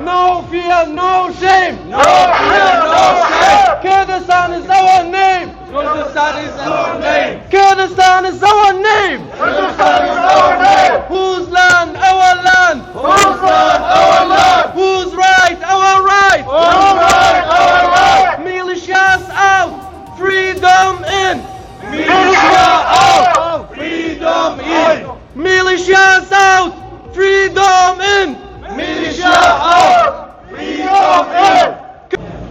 No fear, no shame. No fear, no shame. Kurdistan is our name. Kurdistan is our name. Kurdistan is our name. Kurdistan is our name. Whose land? Our land. Whose land? Our land. Whose right? Our right. Whose right? Our right. Militias out. Freedom in. Militia out. Freedom in. Militias out. Freedom in. Militia out. Freedom in.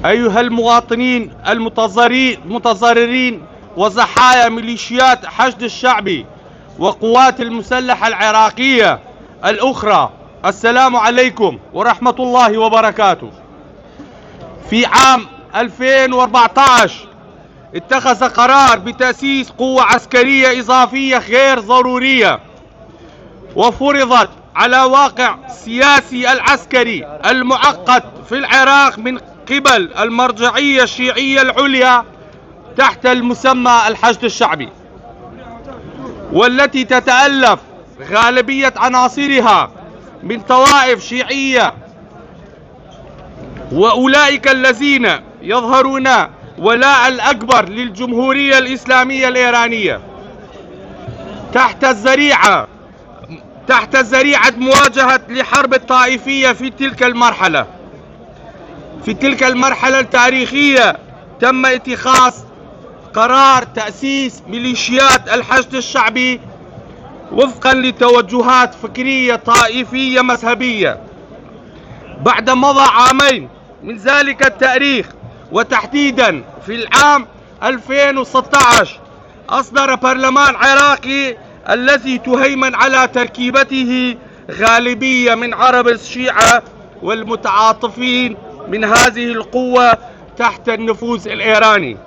أيها المواطنين المتضررين وضحايا ميليشيات حشد الشعبي وقوات المسلحة العراقية الأخرى، السلام عليكم ورحمة الله وبركاته. في عام 2014 اتخذ قرار بتأسيس قوة عسكرية إضافية غير ضرورية، وفرضت على واقع السياسي العسكري المعقد في العراق من قبل المرجعية الشيعية العليا تحت المسمى الحشد الشعبي، والتي تتألف غالبية عناصرها من طوائف شيعية، وأولئك الذين يظهرون ولاء الأكبر للجمهورية الإسلامية الإيرانية تحت الذريعة مواجهة لحرب الطائفية. في تلك المرحلة التاريخية تم اتخاذ قرار تأسيس ميليشيات الحشد الشعبي وفقا لتوجهات فكرية طائفية مذهبية. بعد مضى عامين من ذلك التاريخ، وتحديدا في العام 2016 أصدر برلمان عراقي الذي تهيمن على تركيبته غالبية من عرب الشيعة والمتعاطفين من هذه القوة تحت النفوذ الإيراني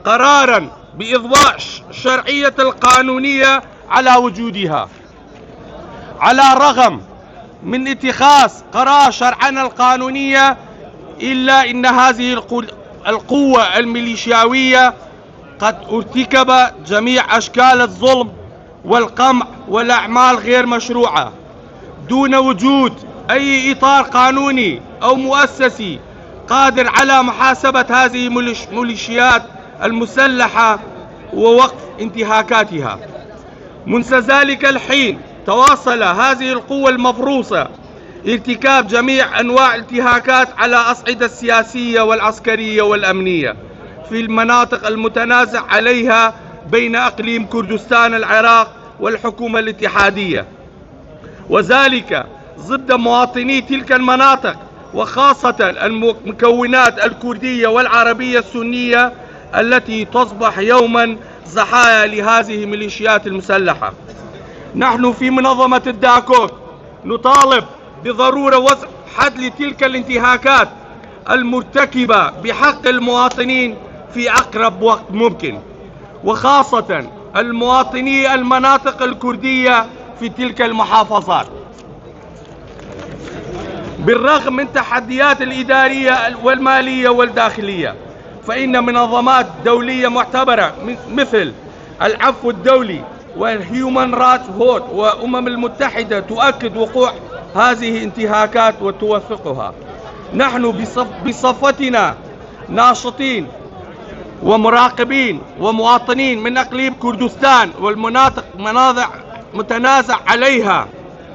قرارا بإضواء الشرعية القانونية على وجودها، على الرغم من اتخاذ قرار شرعنا القانونية، إلا إن هذه القوة الميليشياوية قد ارتكب جميع أشكال الظلم والقمع والأعمال غير مشروعة دون وجود أي إطار قانوني أو مؤسسي قادر على محاسبة هذه الميليشيات المسلحة ووقف انتهاكاتها. منذ ذلك الحين تواصل هذه القوة المفروسة ارتكاب جميع أنواع الانتهاكات على الأصعدة السياسية والعسكرية والأمنية في المناطق المتنازع عليها بين أقليم كردستان العراق والحكومة الاتحادية، وذلك ضد مواطني تلك المناطق، وخاصة المكونات الكردية والعربية السنية التي تصبح يوما ضحايا لهذه الميليشيات المسلحة. نحن في منظمة الداكوك نطالب بضرورة وضع حد لتلك الانتهاكات المرتكبة بحق المواطنين في أقرب وقت ممكن، وخاصة المواطني المناطق الكردية في تلك المحافظات. بالرغم من التحديات الإدارية والمالية والداخلية، فإن منظمات دولية معتبرة مثل العفو الدولي والهيومان رايتس ووتش والأمم المتحدة تؤكد وقوع هذه الانتهاكات وتوثقها. نحن بصفتنا ناشطين ومراقبين ومواطنين من أقليم كردستان والمناطق متنازع عليها،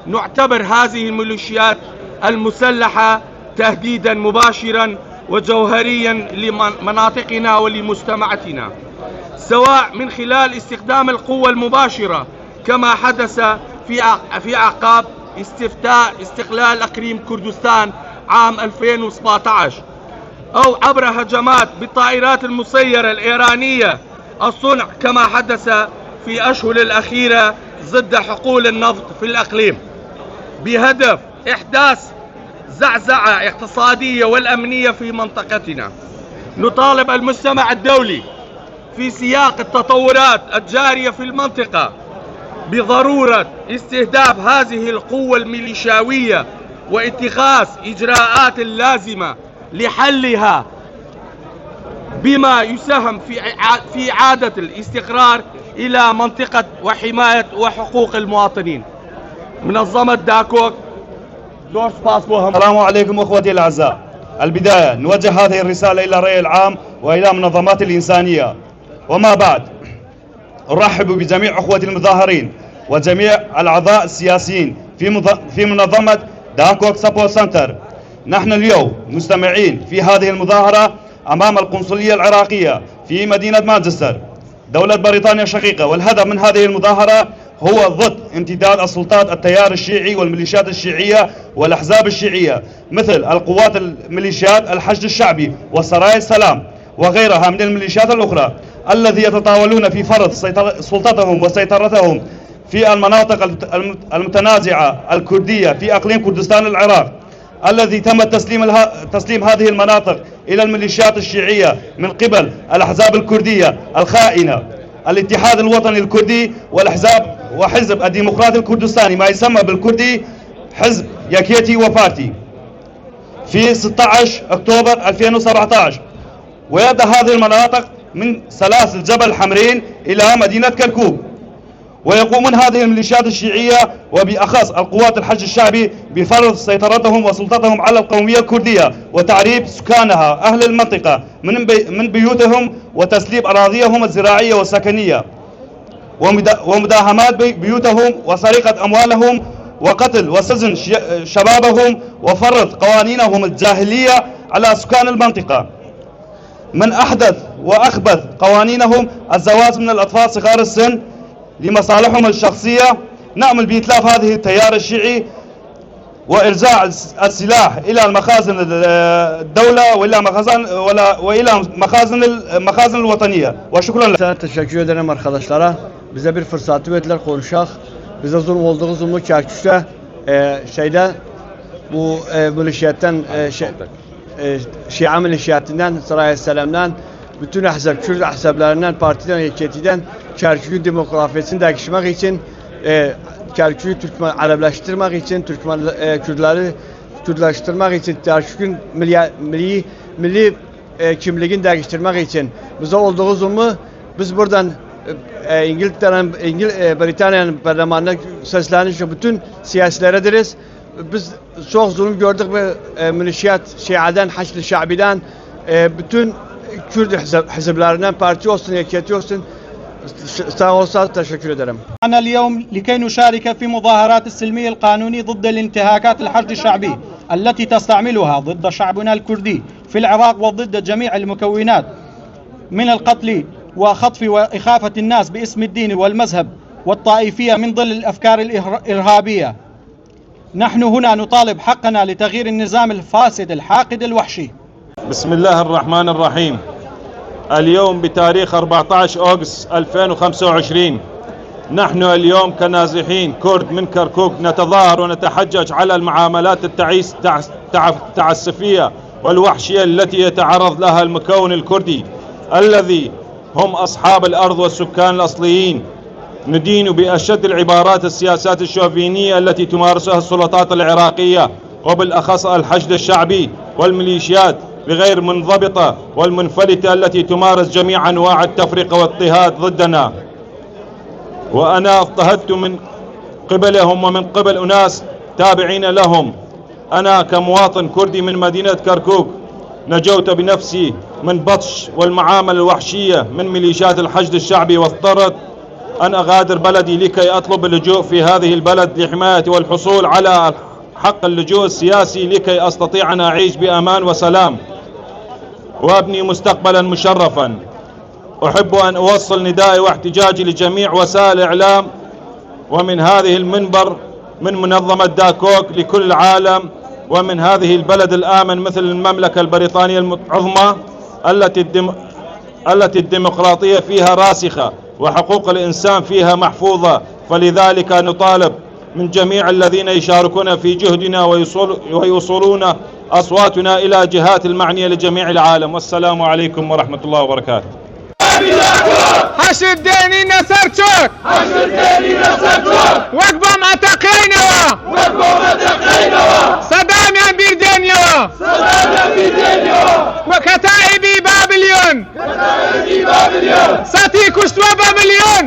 نعتبر هذه الميليشيات المسلحة تهديدا مباشرا وجوهريا لمناطقنا ولمجتمعاتنا، سواء من خلال استخدام القوة المباشرة كما حدث في أعقاب استقلال أقليم كردستان عام 2017، أو عبر هجمات بالطائرات المسيرة الإيرانية الصنع كما حدث في أشهر الأخيرة ضد حقول النفط في الأقليم، بهدف إحداث زعزعة اقتصادية والأمنية في منطقتنا. نطالب المجتمع الدولي في سياق التطورات الجارية في المنطقة بضرورة استهداف هذه القوة الميليشياوية واتخاذ إجراءات لازمة لحلها، بما يساهم في إعادة الاستقرار إلى منطقة وحماية وحقوق المواطنين. منظمة داكوك السلام عليكم أخوتي الأعزاء. البداية نوجه هذه الرسالة إلى الرأي العام وإلى منظمات الإنسانية. وما بعد أرحب بجميع أخوتي المظاهرين وجميع الأعضاء السياسيين في منظمة داكوك سبورت سنتر. نحن اليوم مستمعين في هذه المظاهرة أمام القنصلية العراقية في مدينة مانشستر دولة بريطانيا الشقيقة، والهدف من هذه المظاهرة هو ضد امتداد السلطات التيار الشيعي والميليشيات الشيعية والأحزاب الشيعية مثل القوات الميليشيات الحشد الشعبي وسرايا السلام وغيرها من الميليشيات الأخرى الذي يتطاولون في فرض سلطتهم وسيطرتهم في المناطق المتنازعة الكردية في أقليم كردستان العراق، الذي تم تسليم هذه المناطق إلى الميليشيات الشيعية من قبل الأحزاب الكردية الخائنة، الاتحاد الوطني الكردي والأحزاب وحزب الديمقراطي الكردستاني ما يسمى بالكردي حزب يكيتي وبارتي في 16 أكتوبر 2017. ويبدأ هذه المناطق من سلاسل جبل حمرين إلى مدينة كركوك. ويقومون هذه الميليشيات الشيعية وبأخص القوات الحشد الشعبي بفرض سيطرتهم وسلطتهم على القومية الكردية وتعريب سكانها أهل المنطقة من بيوتهم وتسليب أراضيهم الزراعية والسكنية ومداهمات بيوتهم وسرقة أموالهم وقتل وسجن شبابهم وفرض قوانينهم الجاهلية على سكان المنطقة. من أحدث وأخبث قوانينهم الزواج من الأطفال صغار السن لمصالحهم الشخصية. نأمل بإتلاف هذه التيار الشيعي وإرجاع السلاح إلى المخازن الدولة وإلى مخازن الوطنية. وشكرا لك. Teşekkür ederim arkadaşlara. Bize bir fırsatı verdiler konuşak. Bize zulüm olduğu zulmü Kerkük'te bu milishiyetten Şia milishiyetinden Saraya Selam'dan bütün ahzab, Kürt ahzablerinden, partiden, heketinden Kerkük'ün demografisini değiştirmek için, Kerkük'ü Türkmen Araplaştırmak için, Kürtleri Kürtlaştırmak için, Kerkük'ün milli kimliğini değiştirmek için bize olduğu zulmü biz buradan Britanya'nın parlamentoda seslenmiş bütün siyasilere deriz. Biz çok zulüm gördük ve milişiyat Şia'dan, Haçlı Şabi'den bütün Kürt hizblerinden parti olsun, heketi olsun sağ olsa teşekkür ederim. أنا اليوم لكي نشارك في مظاهرات السلمية القانوني ضد الانتهاكات الحشد الشعبي التي تستعملها ضد شعبنا الكردي في العراق وضد جميع المكونات من القتل وخطف وإخافة الناس باسم الدين والمذهب والطائفية من ظل الأفكار الإرهابية. نحن هنا نطالب حقنا لتغيير النظام الفاسد الحاقد الوحشي. بسم الله الرحمن الرحيم. اليوم بتاريخ 14 أغسطس 2025 نحن اليوم كنازحين كرد من كركوك نتظاهر ونتحجج على المعاملات التعسفية والوحشية التي يتعرض لها المكون الكردي الذي هم أصحاب الأرض والسكان الأصليين. ندين بأشد العبارات السياسات الشوفينية التي تمارسها السلطات العراقية وبالأخص الحشد الشعبي والميليشيات بغير منضبطة والمنفلتة التي تمارس جميع أنواع التفرقة والاضطهاد ضدنا. وأنا اضطهدت من قبلهم ومن قبل أناس تابعين لهم. أنا كمواطن كردي من مدينة كركوك نجوت بنفسي من بطش والمعاملة الوحشية من ميليشيات الحشد الشعبي، واضطرت أن أغادر بلدي لكي أطلب اللجوء في هذه البلد لحماية والحصول على حق اللجوء السياسي لكي أستطيع أن أعيش بأمان وسلام وأبني مستقبلا مشرفا. أحب أن أوصل ندائي واحتجاجي لجميع وسائل الإعلام ومن هذه المنبر من منظمة داكوك لكل العالم ومن هذه البلد الآمن مثل المملكة البريطانية العظمى التي الديمقراطية فيها راسخة وحقوق الإنسان فيها محفوظة. فلذلك نطالب من جميع الذين يشاركون في جهدنا ويوصلون أصواتنا إلى جهات المعنية لجميع العالم. والسلام عليكم ورحمة الله وبركاته. حشد ديني نسر تشوك وقبا ما تقينوا صدام ينبير دنيا وكتائبي بابليون ساتي كشتوا بابليون